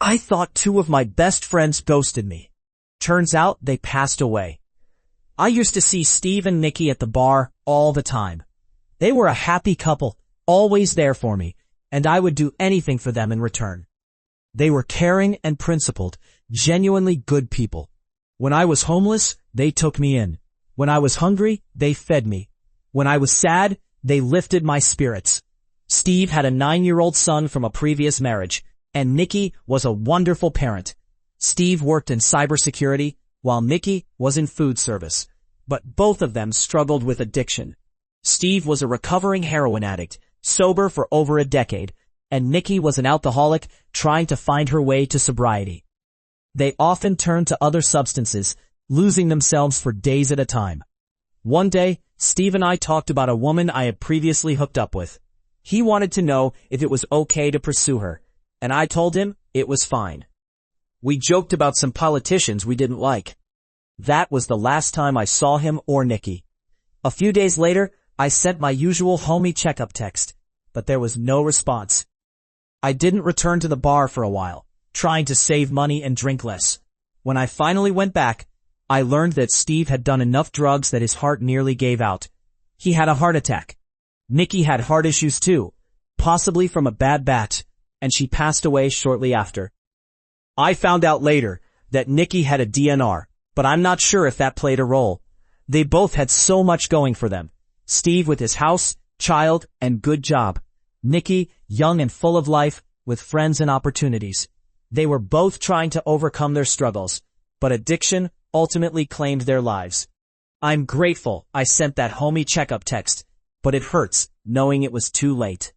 I thought two of my best friends ghosted me. Turns out they passed away. I used to see Steve and Nikki at the bar all the time. They were a happy couple, always there for me, and I would do anything for them in return. They were caring and principled, genuinely good people. When I was homeless, they took me in. When I was hungry, they fed me. When I was sad, they lifted my spirits. Steve had a 9-year-old son from a previous marriage, and Nikki was a wonderful parent. Steve worked in cybersecurity, while Nikki was in food service. But both of them struggled with addiction. Steve was a recovering heroin addict, sober for over a decade, and Nikki was an alcoholic trying to find her way to sobriety. They often turned to other substances, losing themselves for days at a time. One day, Steve and I talked about a woman I had previously hooked up with. He wanted to know if it was okay to pursue her, and I told him it was fine. We joked about some politicians we didn't like. That was the last time I saw him or Nikki. A few days later, I sent my usual homie checkup text, but there was no response. I didn't return to the bar for a while, trying to save money and drink less. When I finally went back, I learned that Steve had done enough drugs that his heart nearly gave out. He had a heart attack. Nikki had heart issues too, possibly from a bad bat, and she passed away shortly after. I found out later that Nikki had a DNR, but I'm not sure if that played a role. They both had so much going for them. Steve with his house, child, and good job. Nikki, young and full of life, with friends and opportunities. They were both trying to overcome their struggles, but addiction ultimately claimed their lives. I'm grateful I sent that homie checkup text, but it hurts knowing it was too late.